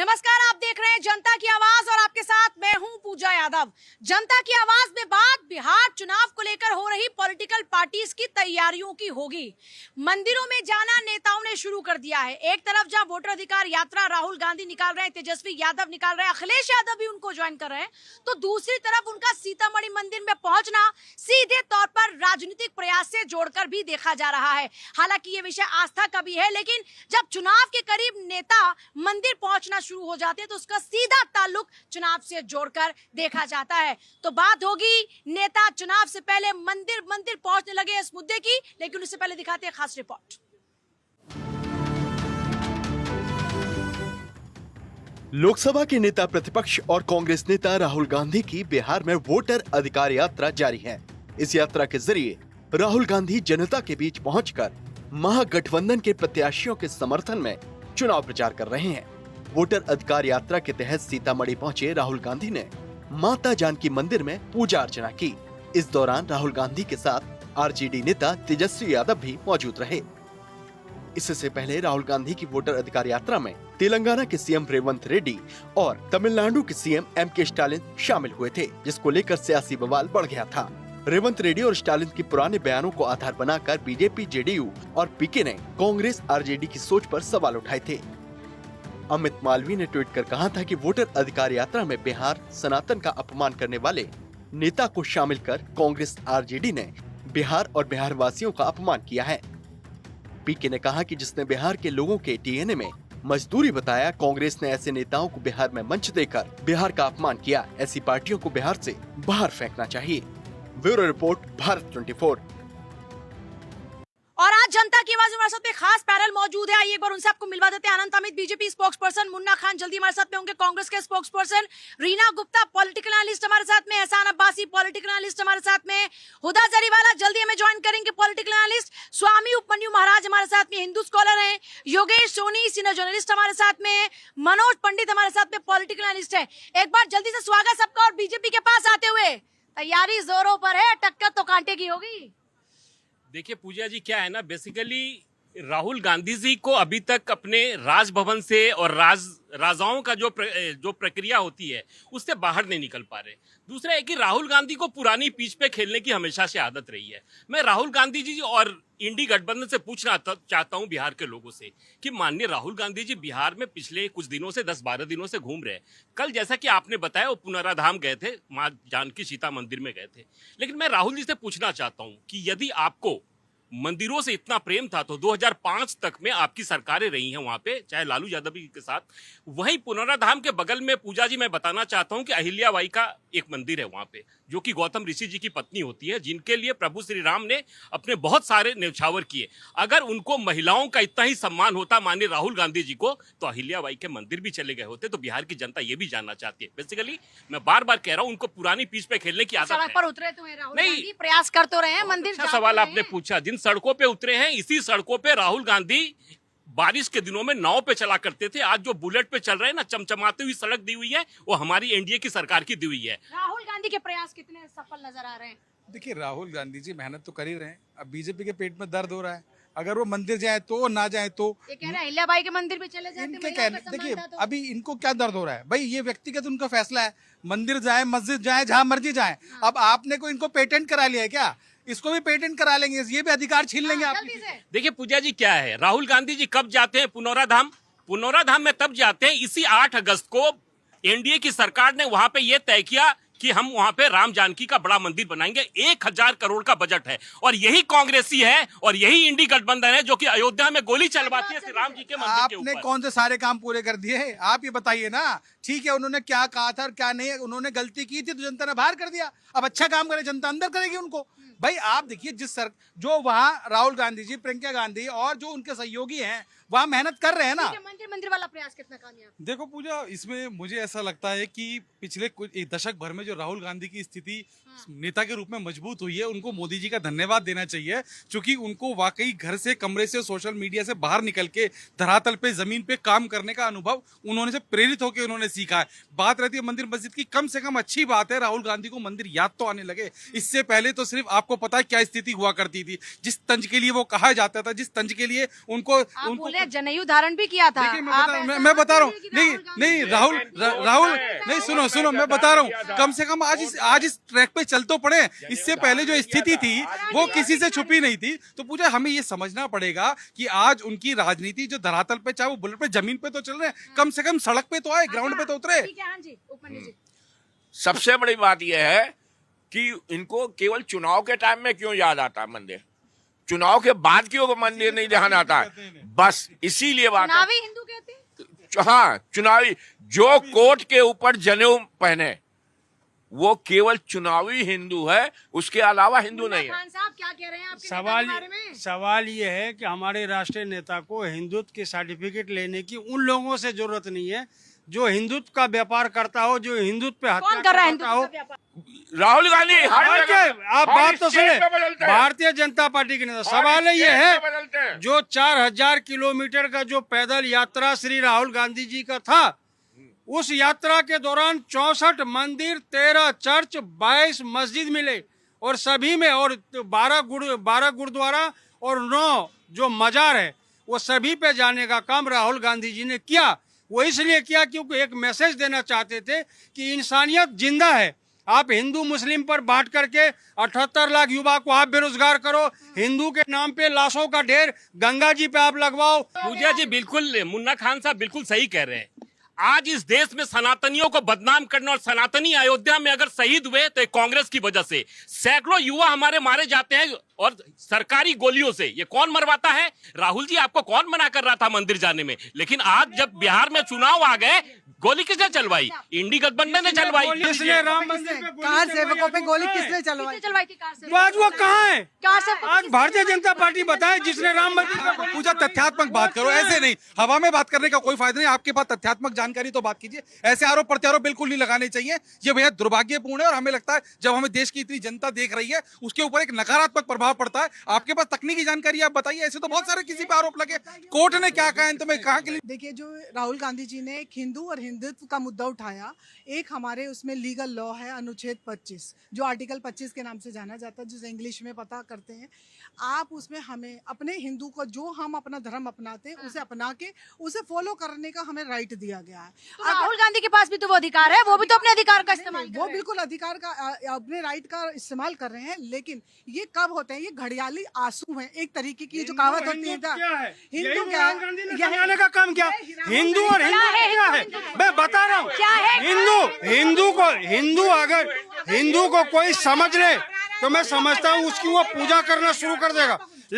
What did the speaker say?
नमस्कार, आप देख रहे हैं जनता की आवाज और आपके साथ मैं हूं पूजा यादव। जनता की आवाज में बात बिहार चुनाव को लेकर हो रही पॉलिटिकल पार्टीज की तैयारियों की होगी। मंदिरों में जाना नेताओं ने शुरू कर दिया है। एक तरफ जहां वोटर अधिकार यात्रा राहुल गांधी निकाल रहे हैं, तेजस्वी यादव निकाल रहे हैं, अखिलेश यादव भी उनको ज्वाइन कर रहे हैं, तो दूसरी तरफ उनका सीतामढ़ी मंदिर में पहुंचना सीधे तौर पर राजनीतिक प्रयास से जोड़कर भी देखा जा रहा है। हालांकि ये विषय आस्था का भी है, लेकिन जब चुनाव के करीब नेता मंदिर पहुंचना शुरू हो जाते हैं तो उसका सीधा ताल्लुक चुनाव से जोड़कर देखा जाता है। तो बात होगी नेता चुनाव से पहले मंदिर पहुंचने लगे इस मुद्दे की, लेकिन उससे पहले दिखाते हैं खास रिपोर्ट। लोकसभा के नेता प्रतिपक्ष और कांग्रेस नेता राहुल गांधी की बिहार में वोटर अधिकार यात्रा जारी है। इस यात्रा के जरिए राहुल गांधी जनता के बीच पहुंचकर महागठबंधन के प्रत्याशियों के समर्थन में चुनाव प्रचार कर रहे हैं। वोटर अधिकार यात्रा के तहत सीतामढ़ी पहुंचे राहुल गांधी ने माता जानकी मंदिर में पूजा अर्चना की। इस दौरान राहुल गांधी के साथ आरजेडी नेता तेजस्वी यादव भी मौजूद रहे। इससे पहले राहुल गांधी की वोटर अधिकार यात्रा में तेलंगाना के सीएम रेवंत रेड्डी और तमिलनाडु के सीएम एमके स्टालिन शामिल हुए थे, जिसको लेकर सियासी बवाल बढ़ गया था। रेवंत रेड्डी और स्टालिन के पुराने बयानों को आधार बनाकर बीजेपी, जेडीयू और पीके ने कांग्रेस आरजेडी की सोच पर सवाल उठाए थे। अमित मालवीय ने ट्वीट कर कहा था कि वोटर अधिकार यात्रा में बिहार सनातन का अपमान करने वाले नेता को शामिल कर कांग्रेस आरजेडी ने बिहार और बिहार वासियों का अपमान किया है। पीके ने कहा कि जिसने बिहार के लोगों के डीएनए में मजदूरी बताया, कांग्रेस ने ऐसे नेताओं को बिहार में मंच देकर बिहार का अपमान किया। ऐसी पार्टियों को बिहार से बाहर फेंकना चाहिए। Bureau report, Bharat 24। और आज जनता की आवाज हमारे साथ में खास पैनल मौजूद है। आइए एक बार उनसे आपको मिलवा देते हैं। Anant Amit BJP spokesperson, Munna Khan जल्दी हमारे साथ में होंगे कांग्रेस के spokesperson, Reena Gupta political analyst हमारे साथ में, एहसान अब्बासी पॉलिटिकल एनालिस्ट हमारे साथ में, हुदा जरीवाला जल्दी हमें ज्वाइन करेंगे पॉलिटिकल एनालिस्ट, स्वामी उपमन्यु महाराज हमारे साथ में हिंदू स्कॉलर हैं, योगेश सोनी सीनियर जर्नलिस्ट हमारे साथ में, मनोज पंडित हमारे साथ में पॉलिटिकल एनालिस्ट है। एक बार जल्दी से स्वागत सबका। और बीजेपी के पास आते हुए तैयारी जोरों पर है, टक्कर तो कांटे की होगी। देखिए पूजा जी, क्या है ना, बेसिकली राहुल गांधी जी को अभी तक अपने राजभवन से और राजाओं का जो प्रक्रिया होती है उससे बाहर नहीं निकल पा रहे। दूसरा है कि राहुल गांधी को पुरानी पिच पे खेलने की हमेशा से आदत रही है। मैं राहुल गांधी जी और इंडी गठबंधन से पूछना चाहता हूं बिहार के लोगों से कि माननीय राहुल गांधी जी बिहार में पिछले कुछ दिनों से 10-12 दिनों से घूम रहे हैं। कल जैसा कि आपने बताया वो पुनराधाम गए थे, मां जानकी सीता मंदिर में गए थे। लेकिन मैं राहुल जी से पूछना चाहता हूं कि यदि आपको मंदिरों से इतना प्रेम था तो 2005 तक में आपकी सरकारें रही हैं वहां पे, चाहे लालू यादव जी के साथ। वहीं पुनराधाम के बगल में पूजा जी मैं बताना चाहता हूं कि अहिल्याबाई का एक मंदिर है वहां पे, जो कि गौतम ऋषि जी की पत्नी होती है, जिनके लिए प्रभु श्री राम ने अपने बहुत सारे न्यौछावर किए। अगर उनको महिलाओं का इतना ही सम्मान होता माननीय राहुल गांधी जी को, तो अहिल्याबाई के मंदिर भी चले गए होते। तो बिहार की जनता ये भी जानना चाहती है। बेसिकली मैं बार बार कह रहा हूं, उनको पुरानी पीच पे खेलने की आदत है। पर उतरे तो हैं राहुल गांधी, प्रयास कर तो रहे हैं, मंदिर अच्छा सवाल आपने पूछा। जिन सड़कों पे उतरे हैं, इसी सड़कों पे राहुल गांधी बारिश के दिनों में नाव पे चला करते थे। आज जो बुलेट पे चल रहे हैं ना, चमचमाती हुई सड़क दी हुई है, वो हमारी एनडीए की सरकार की दी हुई है। राहुल गांधी के प्रयास कितने सफल नजर आ रहे हैं? देखिए, राहुल गांधी जी मेहनत तो कर ही रहे हैं। अब बीजेपी के पेट में दर्द हो रहा है। अगर वो मंदिर जाए तो, ना जाए तो, ये कह रहे हैं अहिल्याबाई के मंदिर भी चले जाते। इनके कहने, देखिए अभी इनको क्या दर्द हो रहा है भाई, ये व्यक्तिगत उनका फैसला है। मंदिर जाए, मस्जिद जाए, जहां मर्जी जाए। अब आपने को इनको पेटेंट करा लिया है क्या? इसको भी पेटेंट करा लेंगे, ये भी अधिकार छीन लेंगे आप। देखिए पूजा जी, क्या है, राहुल गांधी जी कब जाते हैं पुनौराधाम? पुनौराधाम में तब जाते हैं, इसी 8 अगस्त को एनडीए की सरकार ने वहां पे ये तय किया कि हम वहां पे राम जानकी का बड़ा मंदिर बनाएंगे। 1000 करोड़ का बजट है, और यही कांग्रेसी है और यही इंडी गठबंधन है जो कि अयोध्या में गोली चलवाती है श्री राम जी के मंदिर के ऊपर। आपने कौन से सारे काम पूरे कर दिए? आप ये बताइए ना। ठीक है, उन्होंने क्या कहा था और क्या नहीं, उन्होंने गलती की थी तो जनता ने बाहर कर दिया। अब अच्छा काम करे, जनता अंदर करेगी उनको। भाई आप देखिए, जो वहाँ राहुल गांधी जी, प्रियंका गांधी और जो उनके सहयोगी हैं वहाँ मेहनत कर रहे हैं ना। मंदिर वाला प्रयास कितना कामयाब? देखो पूजा, इसमें मुझे ऐसा लगता है कि पिछले कुछ एक दशक भर में जो राहुल गांधी की स्थिति नेता के रूप में मजबूत हुई है, उनको मोदी जी का धन्यवाद देना चाहिए, क्योंकि उनको वाकई घर से, कमरे से, सोशल मीडिया से बाहर निकल के धरातल पे, जमीन पे काम करने का अनुभव उन्होंने से प्रेरित होकर उन्होंने सीखा है। बात रहती है मंदिर मस्जिद की, कम से कम अच्छी बात है राहुल गांधी को मंदिर याद तो आने लगे। इससे पहले तो सिर्फ आप आपको पता है क्या स्थिति हुआ करती थी, जिस तंज के लिए वो कहा जाता था, जिस तंज के लिए उनको आप बोल रहे हैं जनेऊ धारण भी किया था। देखिए, आप मैं बता रहा हूँ, कि नहीं नहीं राहुल नहीं, सुनो मैं बता रहा हूँ, कम से कम आज इस ट्रैक पे चल तो पड़े। इससे पहले जो स्थिति थी वो किसी से छुपी नहीं थी। तो पूजा हमें ये समझना पड़ेगा कि आज उनकी राजनीति जो धरातल पे, चाहे वो बुलेट पे, जमीन पे तो चल रहे हैं, कम से कम सड़क पे तो आए, ग्राउंड पे तो उतरे। ठीक है, हाँ जी, उपमन्यु जी। सबसे बड़ी बात यह है कि इनको केवल चुनाव के टाइम में क्यों याद आता है मंदिर, चुनाव के बाद क्यों मंदिर नहीं ध्यान आता है, बस इसीलिए बात है। चुनावी हिंदू कहते हैं। हाँ, चुनावी, जो कोर्ट के ऊपर जनेऊ पहने वो केवल चुनावी हिंदू है, उसके अलावा हिंदू नहीं है। खान साहब क्या कह रहे हैं आपके नेता के बारे में? सवाल ये है कि हमारे राष्ट्रीय नेता को हिंदुत्व की सर्टिफिकेट लेने की उन लोगों से जरूरत नहीं है जो हिंदुत्व का व्यापार करता हो, जो हिंदुत्व पे कौन हत्या कर रहा है करता हिंदुत्व हो। का व्यापार? राहुल गांधी हर जगह, आप हर बात तो स्टेट सुने, में बदलते हैं। भारतीय जनता पार्टी के नेता, हर सवाल है ये स्टेट है में बदलते हैं। जो 4000 किलोमीटर का जो पैदल यात्रा श्री राहुल गांधी जी का था, उस यात्रा के दौरान 64 मंदिर, 13 चर्च, 22 मस्जिद मिले और सभी में, और 12 गुरुद्वारा और 9 जो मजार है, वो सभी पे जाने का काम राहुल गांधी जी ने किया। वो इसलिए किया क्योंकि एक मैसेज देना चाहते थे कि इंसानियत जिंदा है। आप हिंदू मुस्लिम पर बांट करके 78 लाख युवा को आप बेरोजगार करो, हिंदू के नाम पे लाशों का ढेर गंगा जी पे आप लगवाओ। पूजा जी बिल्कुल, मुन्ना खान साहब बिल्कुल सही कह रहे हैं। आज इस देश में सनातनियों को बदनाम करना, और सनातनी अयोध्या में अगर शहीद हुए तो कांग्रेस की वजह से सैकड़ों युवा हमारे मारे जाते हैं, और सरकारी गोलियों से। ये कौन मरवाता है? राहुल जी, आपको कौन मना कर रहा था मंदिर जाने में? लेकिन आज जब बिहार में चुनाव आ गए, गोली किसने चलवाई? इंडी गठबंधन ने चलवाई। किसने राम मंदिर पे कार सेवकों पे गोली किसने चलवाई? किसने चलवाई थी कार से? तो आज वो कहाँ है? कार से आज भारतीय जनता पार्टी बताए जिसने राम मंदिर पे गोली पूजा तथ्यात्मक बात करो, ऐसे नहीं, हवा में बात करने का कोई फायदा नहीं। आपके पास तथ्यात्मक जानकारी तो बात कीजिए, ऐसे आरोप प्रत्यारोप बिल्कुल नहीं लगाने चाहिए। ये बेहद दुर्भाग्यपूर्ण है और हमें लगता है जब हमें देश की इतनी जनता देख रही है उसके ऊपर एक नकारात्मक प्रभाव पड़ता है। आपके पास तकनीकी जानकारी, आप बताइए। ऐसे तो बहुत सारे किसी पे आरोप लगे, कोर्ट ने क्या कहा, अंत में कहा के लिए। देखिए, जो राहुल गांधी जी ने एक हिंदू और हिंदुत्व का मुद्दा उठाया, एक हमारे उसमें लीगल लॉ है अनुच्छेद 25, जो आर्टिकल 25 के नाम से जाना जाता है, जिसे इंग्लिश में पता करते हैं आप। उसमें हमें अपने हिंदू को, जो हम अपना धर्म अपनाते हैं, उसे अपना के उसे फॉलो करने का हमें राइट दिया गया है। तो राहुल गांधी के पास भी तो वो अधिकार है, वो भी तो अपने अधिकार का इस्तेमाल कर वो रहे हैं। बिल्कुल अधिकार का, अपने राइट का इस्तेमाल कर रहे हैं, लेकिन ये कब होते हैं? ये घड़ियाली आंसू हैं, एक तरीके की जो कहावत होती है ना, हिंदू क्या है? समझाने का काम क्या? हिंदू और हिंदू क्या है? मैं बता रहा हूँ, क्या है? हिंदू को कोई समझ ले तो मैं समझता हूँ उसकी वो पूजा करना शुरू कर देगा।